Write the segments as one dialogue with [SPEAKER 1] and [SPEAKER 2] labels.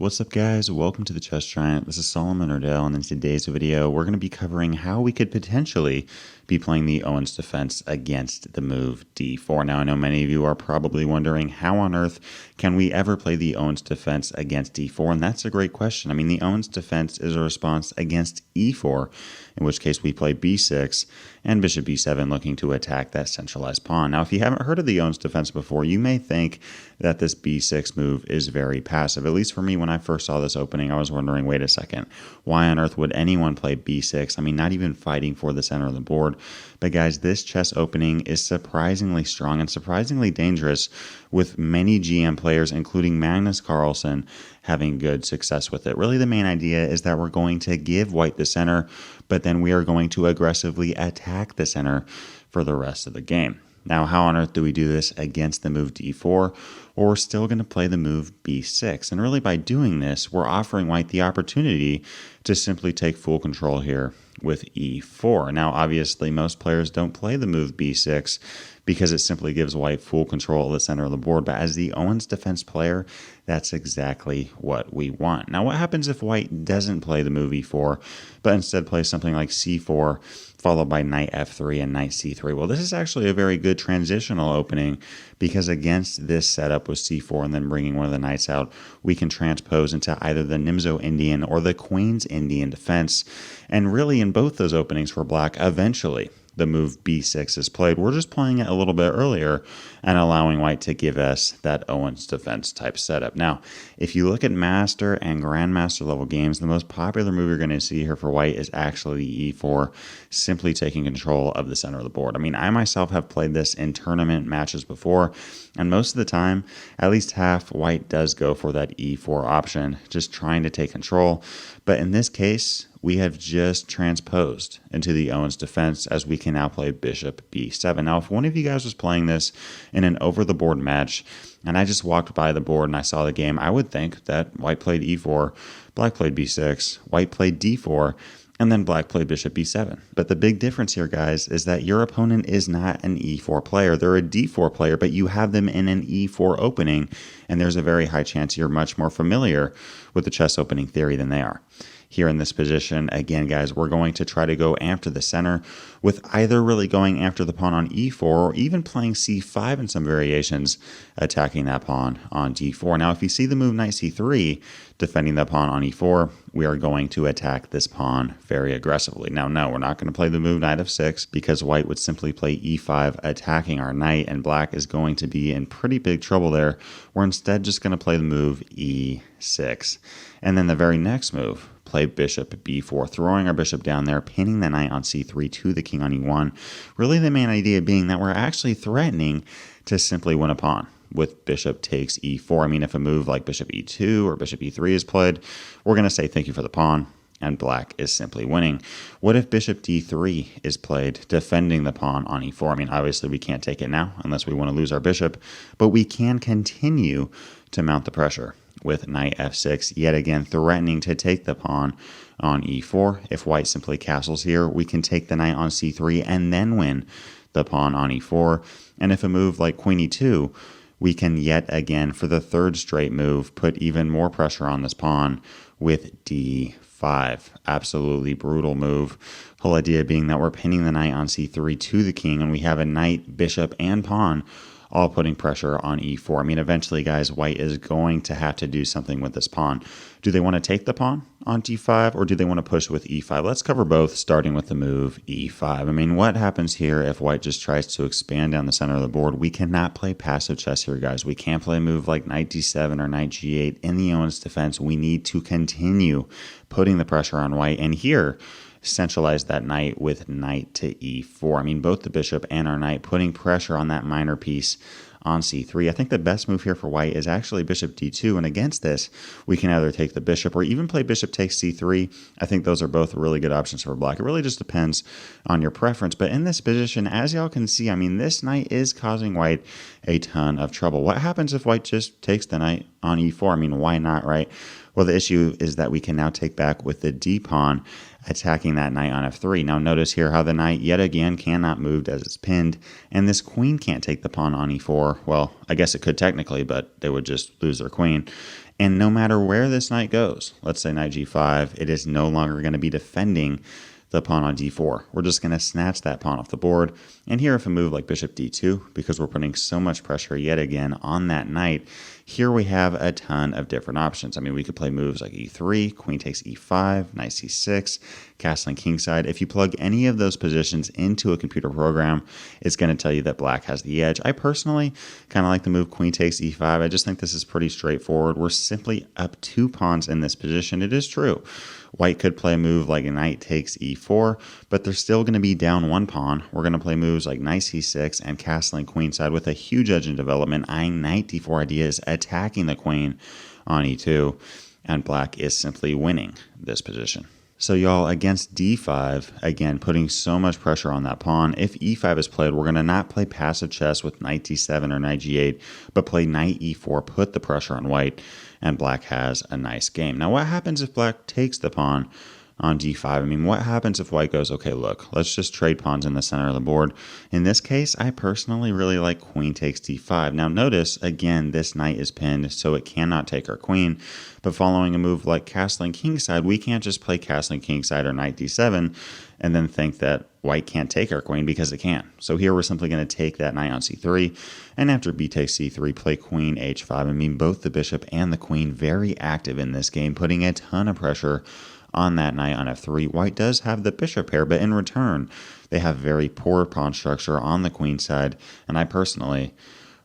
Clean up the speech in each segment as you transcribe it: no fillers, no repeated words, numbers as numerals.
[SPEAKER 1] What's up guys, welcome to the Chess Giant. This is Solomon Ordell, and in today's video we're going to be covering how we could potentially be playing the Owen's defense against the move d4. Now I know many of you are probably wondering how on earth can we ever play the Owen's defense against d4, and that's a great question. I mean, the Owen's defense is a response against e4, in which case we play b6 and bishop b7 looking to attack that centralized pawn. Now if you haven't heard of the Owen's defense before, you may think that this b6 move is very passive. At least for me, when I first saw this opening, I was wondering, wait a second, why on earth would anyone play b6? I mean, not even fighting for the center of the board. But guys, this chess opening is surprisingly strong and surprisingly dangerous, with many GM players, including Magnus Carlsen, having good success with it. Really, the main idea is that we're going to give white the center, but then we are going to aggressively attack the center for the rest of the game. Now, how on earth do we do this against the move d4? Or we're still going to play the move b6. And really by doing this, we're offering white the opportunity to simply take full control here with e4. Now, obviously, most players don't play the move b6 because it simply gives white full control of the center of the board. But as the Owen's defense player, that's exactly what we want. Now, what happens if white doesn't play the move e4, but instead plays something like c4, followed by knight f3 and knight c3? Well, this is actually a very good transitional opening, because against this setup with c4 and then bringing one of the knights out, we can transpose into either the Nimzo-Indian or the Queen's Indian defense. And really in both those openings for black, eventually the move b6 is played. We're just playing it a little bit earlier and allowing white to give us that Owen's defense type setup. Now, if you look at master and grandmaster level games, the most popular move you're going to see here for white is actually e4, simply taking control of the center of the board. I mean, I myself have played this in tournament matches before, and most of the time, at least half, white does go for that e4 option, just trying to take control. But in this case, we have just transposed into the Owen's defense, as we can now play bishop b7. Now, if one of you guys was playing this in an over-the-board match, and I just walked by the board and I saw the game, I would think that white played e4, black played b6, white played d4, and then black played bishop b7. But the big difference here, guys, is that your opponent is not an e4 player. They're a d4 player, but you have them in an e4 opening, and there's a very high chance you're much more familiar with the chess opening theory than they are. Here in this position, again, guys, we're going to try to go after the center with either really going after the pawn on e4 or even playing c5 in some variations, attacking that pawn on d4. Now, if you see the move knight c3, defending the pawn on e4, we are going to attack this pawn very aggressively. Now, no, we're not going to play the move knight f6 because white would simply play e5, attacking our knight, and black is going to be in pretty big trouble there. We're instead just going to play the move e6. And then the very next move, play bishop b4, throwing our bishop down there, pinning the knight on c3 to the king on e1. Really the main idea being that we're actually threatening to simply win a pawn with bishop takes e4. I mean, if a move like bishop e2 or bishop e3 is played, we're going to say thank you for the pawn, and black is simply winning. What if bishop d3 is played, defending the pawn on e4? I mean, obviously we can't take it now unless we want to lose our bishop, but we can continue to mount the pressure with knight f6, yet again threatening to take the pawn on e4. If white simply castles here, we can take the knight on c3 and then win the pawn on e4. And if a move like queen e2, we can yet again, for the third straight move, put even more pressure on this pawn with d5. Absolutely brutal move. Whole idea being that we're pinning the knight on c3 to the king, and we have a knight, bishop, and pawn all putting pressure on e4. I mean, eventually, guys, white is going to have to do something with this pawn. Do they want to take the pawn on d5, or do they want to push with e5? Let's cover both, starting with the move e5. I mean, what happens here if white just tries to expand down the center of the board? We cannot play passive chess here, guys. We can't play a move like knight d7 or knight g8 in the Owen's defense. We need to continue putting the pressure on white, and here, centralize that knight with knight to e4. I mean, both the bishop and our knight putting pressure on that minor piece on c3. I think the best move here for white is actually bishop d2, and against this, we can either take the bishop or even play bishop takes c3. I think those are both really good options for black. It really just depends on your preference, but in this position, as y'all can see, I mean, this knight is causing white a ton of trouble. What happens if white just takes the knight on e4? I mean, why not, right? Well, the issue is that we can now take back with the d-pawn, attacking that knight on f3. Now notice here how the knight yet again cannot move as it's pinned, and this queen can't take the pawn on e4. Well, I guess it could technically, but they would just lose their queen. And no matter where this knight goes, let's say knight g5, it is no longer going to be defending the pawn on d4. We're just going to snatch that pawn off the board. And here if a move like bishop d2, because we're putting so much pressure yet again on that knight, here we have a ton of different options. I mean, we could play moves like e3, queen takes e5, knight c6, castling kingside. If you plug any of those positions into a computer program, it's going to tell you that black has the edge. I personally kind of like the move queen takes e5. I just think this is pretty straightforward. We're simply up 2 pawns in this position. It is true, white could play a move like knight takes e4, but they're still going to be down 1 pawn. We're going to play moves like knight c6 and castling queenside with a huge edge in development, eyeing knight d4 ideas, attacking the queen on e2, and black is simply winning this position. So y'all, against d5, again, putting so much pressure on that pawn. If e5 is played, we're going to not play passive chess with knight d7 or knight g8, but play knight e4, put the pressure on white, and black has a nice game. Now, what happens if black takes the pawn on d5? I mean, what happens if white goes, okay, look, let's just trade pawns in the center of the board? In this case, I personally really like queen takes d5. Now, notice, again, this knight is pinned, so it cannot take our queen. But following a move like castling kingside, we can't just play castling kingside or knight d7 and then think that white can't take our queen, because it can. So here we're simply going to take that knight on c3, and after b takes c3, play queen h5. I mean, both the bishop and the queen very active in this game, putting a ton of pressure on that knight on f3. White does have the bishop pair, but in return, they have very poor pawn structure on the queen side, and I personally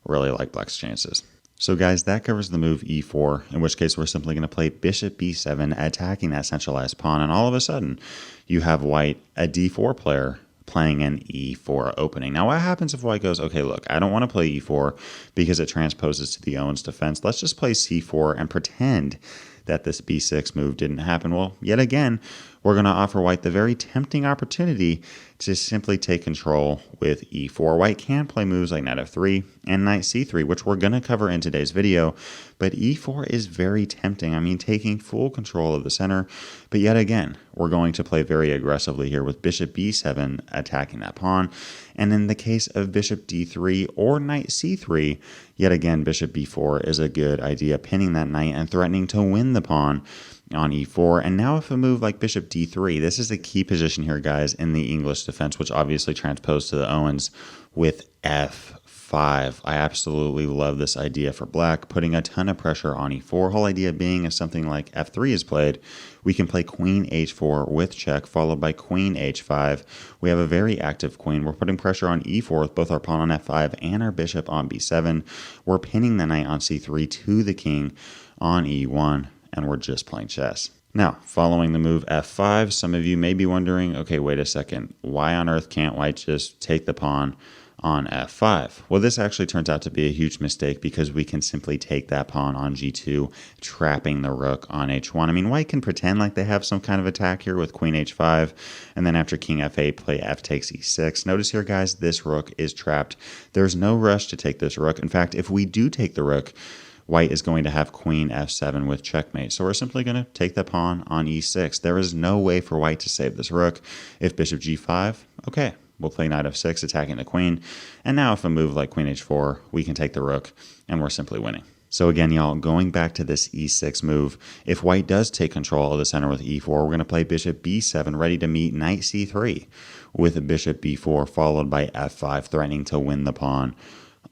[SPEAKER 1] really like black's chances. So guys, that covers the move e4, in which case we're simply going to play bishop b7, attacking that centralized pawn, and all of a sudden, you have white, a d4 player, playing an e4 opening. Now, what happens if white goes, okay, look, I don't want to play e4 because it transposes to the Owen's defense. Let's just play c4 and pretend that this b6 move didn't happen. Well, yet again, we're going to offer white the very tempting opportunity to simply take control with e4. White can play moves like knight f3 and knight c3, which we're going to cover in today's video, but e4 is very tempting. I mean, taking full control of the center, but yet again, we're going to play very aggressively here with bishop b7 attacking that pawn, and in the case of bishop d3 or knight c3, yet again, bishop b4 is a good idea, pinning that knight and threatening to win the pawn on e4. And now if a move like bishop d3, this is a key position here, guys, in the English defense, which obviously transposed to the Owens with f5. I absolutely love this idea for black, putting a ton of pressure on e4. Whole idea being if something like f3 is played, we can play queen h4 with check, followed by queen h5. We have a very active queen. We're putting pressure on e4 with both our pawn on f5 and our bishop on b7. We're pinning the knight on c3 to the king on e1, and we're just playing chess. Now, following the move f5, some of you may be wondering, okay, wait a second, why on earth can't white just take the pawn on f5? Well, this actually turns out to be a huge mistake, because we can simply take that pawn on g2, trapping the rook on h1. I mean, white can pretend like they have some kind of attack here with queen h5, and then after king f8, play f takes e6. Notice here, guys, this rook is trapped. There's no rush to take this rook. In fact, if we do take the rook, white is going to have queen f7 with checkmate. So we're simply going to take the pawn on e6. There is no way for white to save this rook. If bishop g5, okay, we'll play knight f6, attacking the queen. And now if a move like queen h4, we can take the rook, and we're simply winning. So again, y'all, going back to this e6 move, if white does take control of the center with e4, we're going to play bishop b7, ready to meet knight c3, with bishop b4, followed by f5, threatening to win the pawn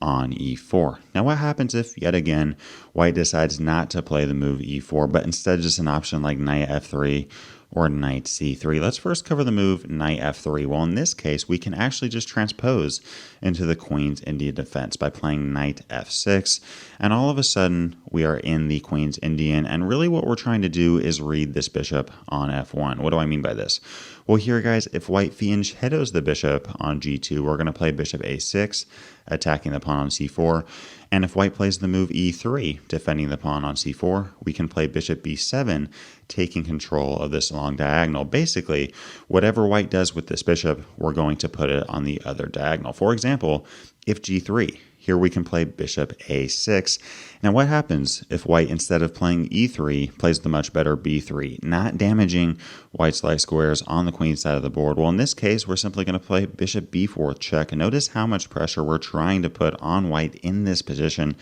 [SPEAKER 1] on e4. Now, what happens if, yet again, white decides not to play the move e4, but instead just an option like knight f3 or knight c3? Let's first cover the move knight f3. Well, in this case, we can actually just transpose into the Queen's Indian defense by playing knight f6, and all of a sudden, we are in the Queen's Indian, and really what we're trying to do is read this bishop on f1. What do I mean by this? Well, here, guys, if white fianchettos the bishop on g2, we're going to play bishop a6, attacking the pawn on c4, and if white plays the move e3, defending the pawn on c4, we can play bishop b7, taking control of this long diagonal. Basically, whatever white does with this bishop, we're going to put it on the other diagonal. For example, if g3, Here we can play bishop a6. Now what happens if white, instead of playing e3, plays the much better b3, not damaging white's light squares on the queen side of the board? Well, in this case, we're simply going to play bishop b4 check. And notice how much pressure we're trying to put on white in this position.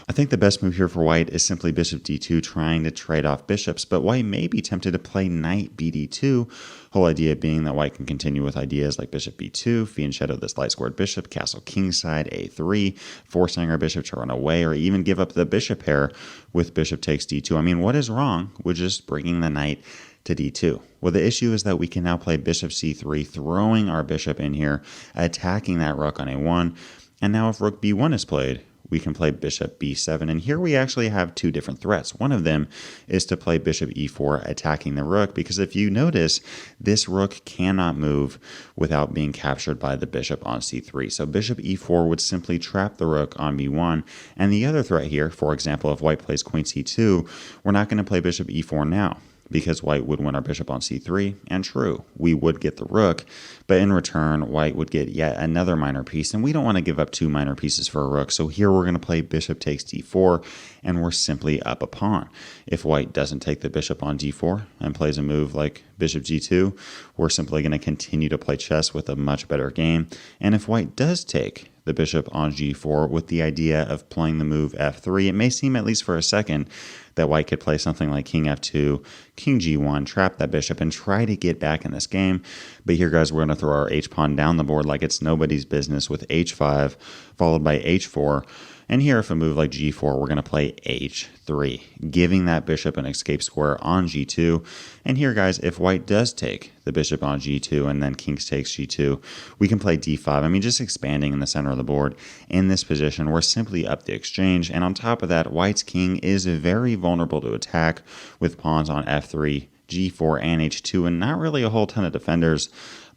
[SPEAKER 1] I think the best move here for white is simply bishop d2, trying to trade off bishops, but white may be tempted to play knight bd2, whole idea being that white can continue with ideas like bishop b2, fianchetto this light squared bishop, castle kingside a3, forcing our bishop to run away, or even give up the bishop pair with bishop takes d2. I mean, what is wrong with just bringing the knight to d2? Well, the issue is that we can now play bishop c3, throwing our bishop in here, attacking that rook on a1, and now if rook b1 is played, we can play bishop b7, and here we actually have two different threats. One of them is to play bishop e4, attacking the rook, because if you notice, this rook cannot move without being captured by the bishop on c3. So bishop e4 would simply trap the rook on b1, and the other threat here, for example, if white plays queen c2, we're not going to play bishop e4 now, because white would win our bishop on c3, and true, we would get the rook, but in return, white would get yet another minor piece, and we don't want to give up two minor pieces for a rook, so here we're going to play bishop takes d4, and we're simply up a pawn. If white doesn't take the bishop on d4 and plays a move like bishop g2, we're simply going to continue to play chess with a much better game, and if white does take the bishop on g4 with the idea of playing the move f3, it may seem, at least for a second, that white could play something like king f2, king g1, trap that bishop, and try to get back in this game. But here, guys, we're going to throw our h-pawn down the board like it's nobody's business with h5, followed by h4. And here, if a move like g4, we're going to play h3, giving that bishop an escape square on g2. And here, guys, if white does take the bishop on g2 and then king takes g2, we can play d5. I mean, just expanding in the center of the board. In this position, we're simply up the exchange. And on top of that, white's king is very vulnerable to attack with pawns on f3, g4, and h2, and not really a whole ton of defenders.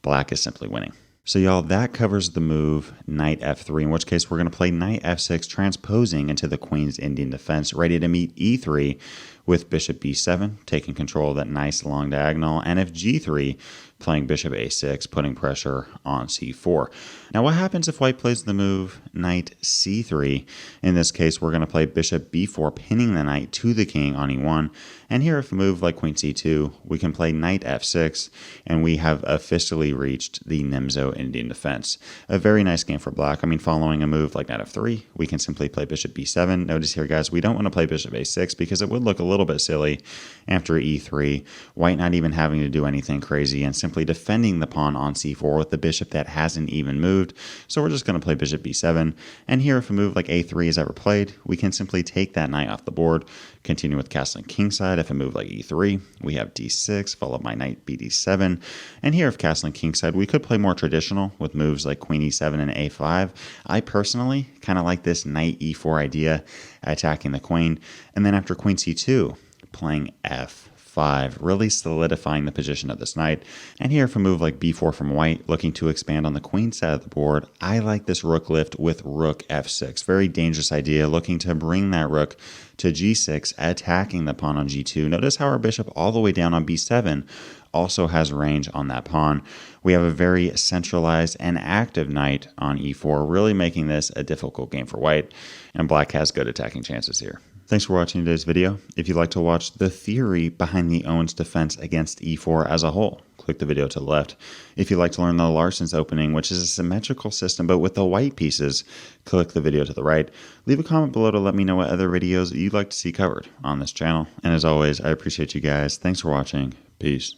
[SPEAKER 1] Black is simply winning. So y'all, that covers the move knight f3, in which case we're going to play knight f6, transposing into the queen's Indian defense, ready to meet e3 with bishop b7, taking control of that nice long diagonal, and if g3, playing bishop a6, putting pressure on c4. Now what happens if white plays the move knight c3? In this case, we're going to play bishop b4, pinning the knight to the king on e1, and here if a move like queen c2, we can play knight f6, and we have officially reached the Nimzo-Indian defense. A very nice game for black. I mean, following a move like knight f3, we can simply play bishop b7. Notice here, guys, we don't want to play bishop a6 because it would look a little bit silly after e3, white not even having to do anything crazy and simply defending the pawn on c4 with the bishop that hasn't even moved. So we're just going to play bishop b7, and here if a move like a3 is ever played, we can simply take that knight off the board, continue with castling kingside. If a move like e3, we have d6, followed by knight bd7, and here if castling kingside, we could play more traditional with moves like queen e7 and a5. I personally kind of like this knight e4 idea, attacking the queen, and then after queen c2, playing f5, really solidifying the position of this knight. And here if a move like b4 from white, looking to expand on the queen side of the board, I like this rook lift with rook f6. Very dangerous idea, looking to bring that rook to g6, attacking the pawn on g2. Notice how our bishop all the way down on b7 also has range on that pawn. We have a very centralized and active knight on e4, really making this a difficult game for white, and black has good attacking chances here. Thanks for watching today's video. If you'd like to watch the theory behind the Owen's defense against e4 as a whole, click the video to the left. If you'd like to learn the Dunst Opening, which is a symmetrical system but with the white pieces, click the video to the right. Leave a comment below to let me know what other videos you'd like to see covered on this channel. And as always, I appreciate you guys. Thanks for watching. Peace.